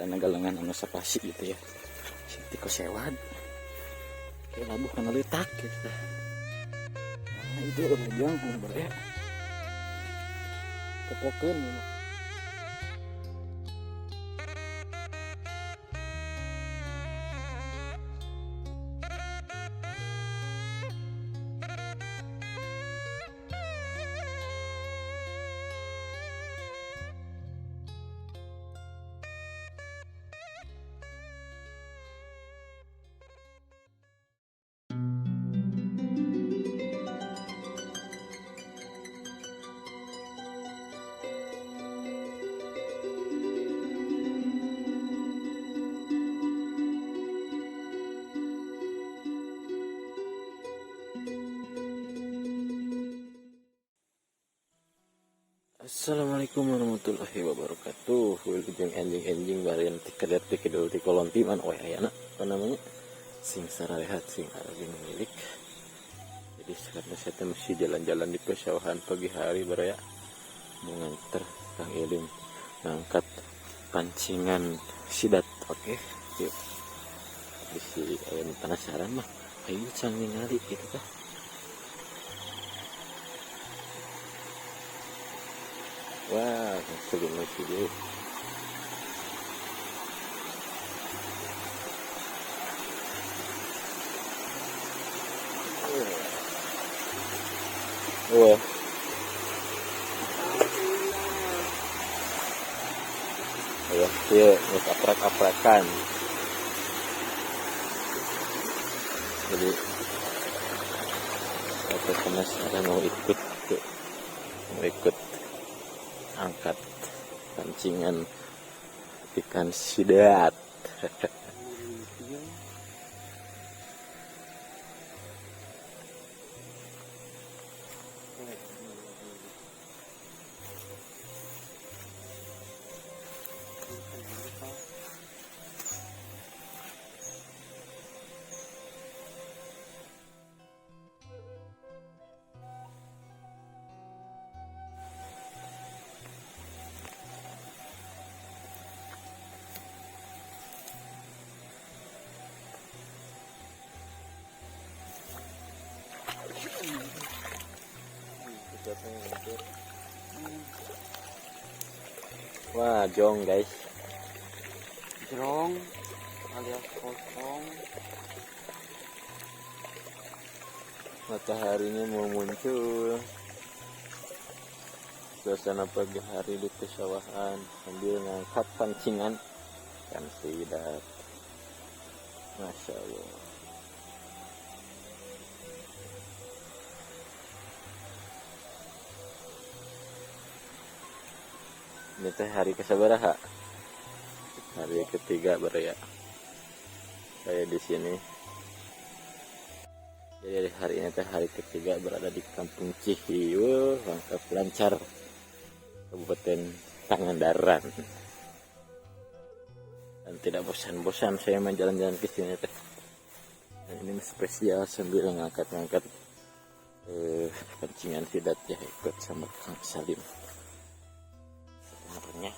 karena galengan anu sapasi gitu ya. Sinti ko sewad. Kayak labuh kana leutak gitu. Nah itu lejang umur ya. Kepokeun ya. Assalamualaikum warahmatullahi wabarakatuh. Wilujeng enjing barian tikedet tikedul di kolon timan ayana apa namanya sing sararehat sing arabing milik. Jadi sekarang saya masih jalan-jalan di pesawahan pagi hari baraya mau nganter Kang Ilim ngangkat pancingan sidat. Oke, yuk. Bisi ayam penasaran mah ayo can ningali gitu kan. Wah, sebelum video. Wah. Ya, dia aprak-aprakan. Jadi aku penasaran mau ikut angkat pancingan ikan sidat. Wah, jong guys. Jrong alias kosong. Mataharinya mau muncul. Suasana pagi hari di pesawahan sambil ngangkat pancingan kan sidat. Masya Allah. Ini teh hari kesabaraha? Hari ketiga baraya. Saya di sini. Jadi hari ini teh hari ketiga berada di Kampung Cihiu, Pangkep Lancar, Kabupaten Pangandaran. Dan tidak bosan-bosan saya menjalan-jalan ke sini teh. Dan ini spesial sambil ngangkat-ngangkat pancingan sidat ya, ikut sama Kang Salim. Sebenarnya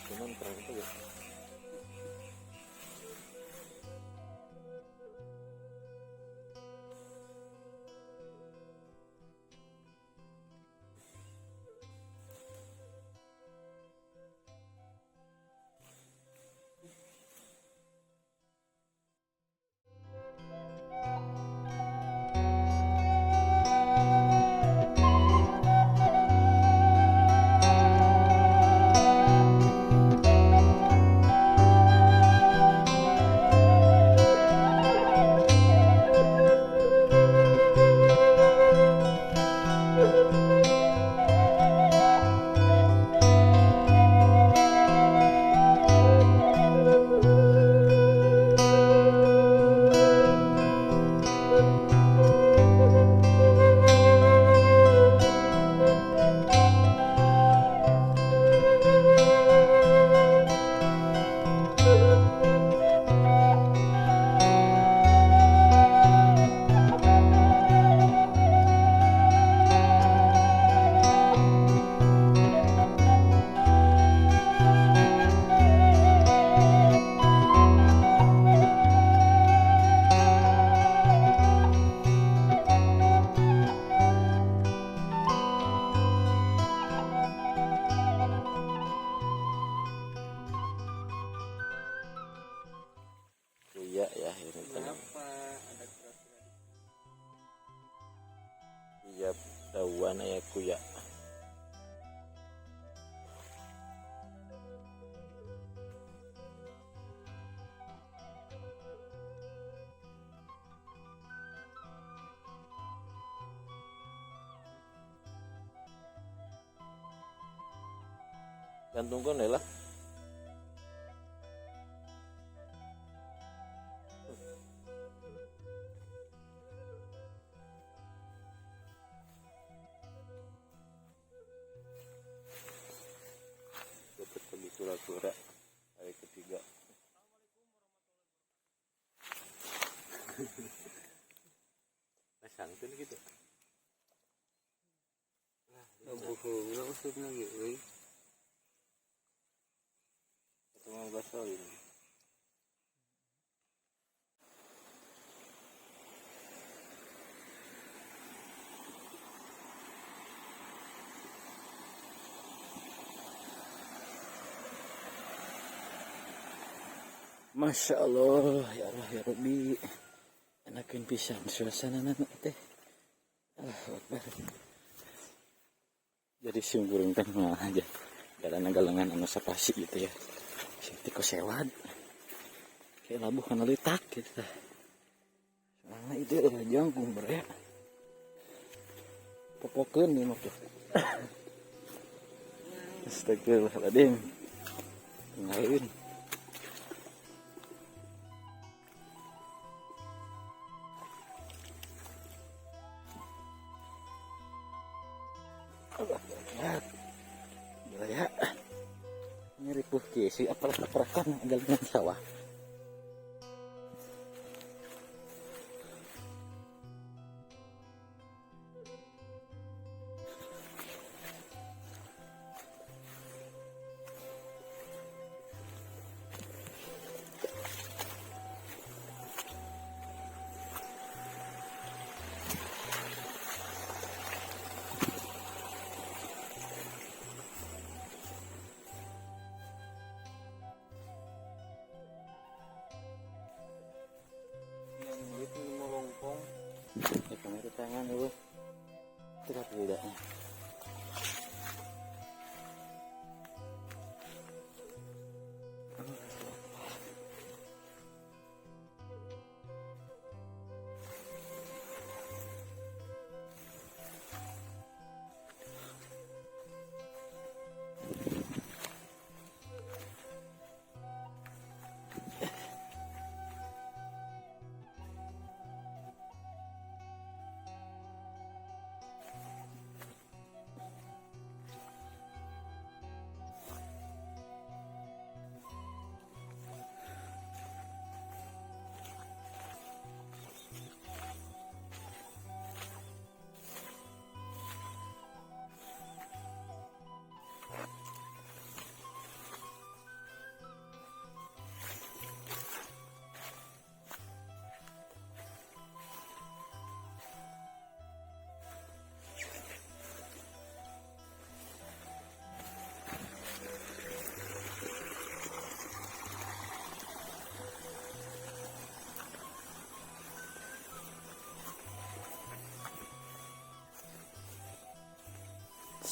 cuman terang itu ya. gantungkan deh lah. Dapat lagi kura-kura hari ketiga. Santun gitu. bohong, nggak usah lagi, euy. Atau mau gasolin. Masya Allah, ya Allah ya Rabbi, enakin pisan suasana anak teh. Allahu Akbar. Jadi simkuring teh mah aja galangan anu sapasi gitu ya. Sing tiko sewad. Kayak labuh kana litak gitu. Soalnya itu jangkung bre. Popokeun ieu mah. Astagfirullahaladzim. Ngalahin. Allah lihat gila ya, ini ripuh kisi aprak-aprakan galangan sawah. Itu melongkong. Kamera tangan dulu. Tidak bedanya.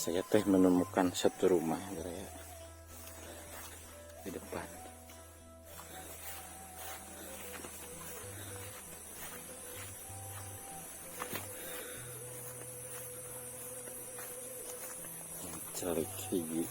Saya teh menemukan satu rumah ya, di depan. Celik hiji.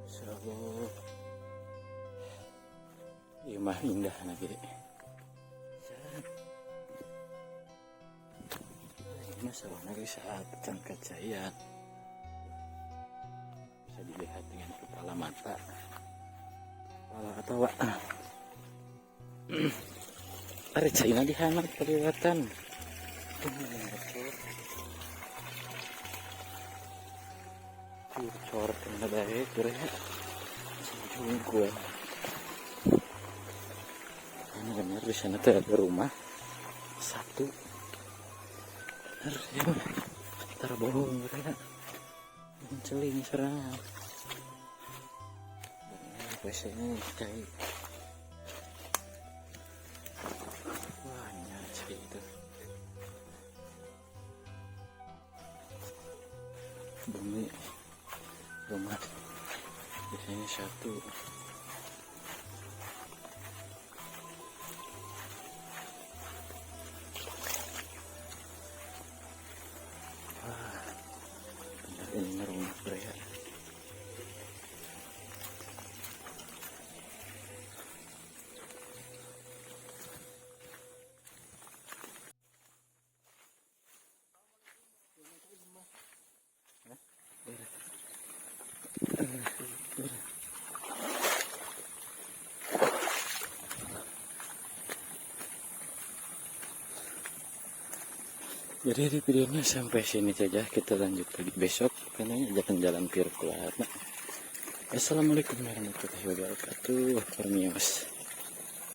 Insyaallah. Ieu mah indah lagi. Ini sawah lagi saat can kacayan. bisa dilihat dengan kepala mata, kepala atau ada China di sana kelihatan. Cor kena baik kurang sejauh gue. Ini benar di sana tuh ada rumah satu. Benar ya, ntar bohong mereka. Menceling serang. Biasanya kayak wah nyari itu. Bumi rumah biasanya satu. Wah, benar ini rumah mereka. Jadi di videonya sampai sini saja, kita lanjut lagi besok karena jalan-jalan virtual. Assalamualaikum warahmatullahi wabarakatuh. Permios.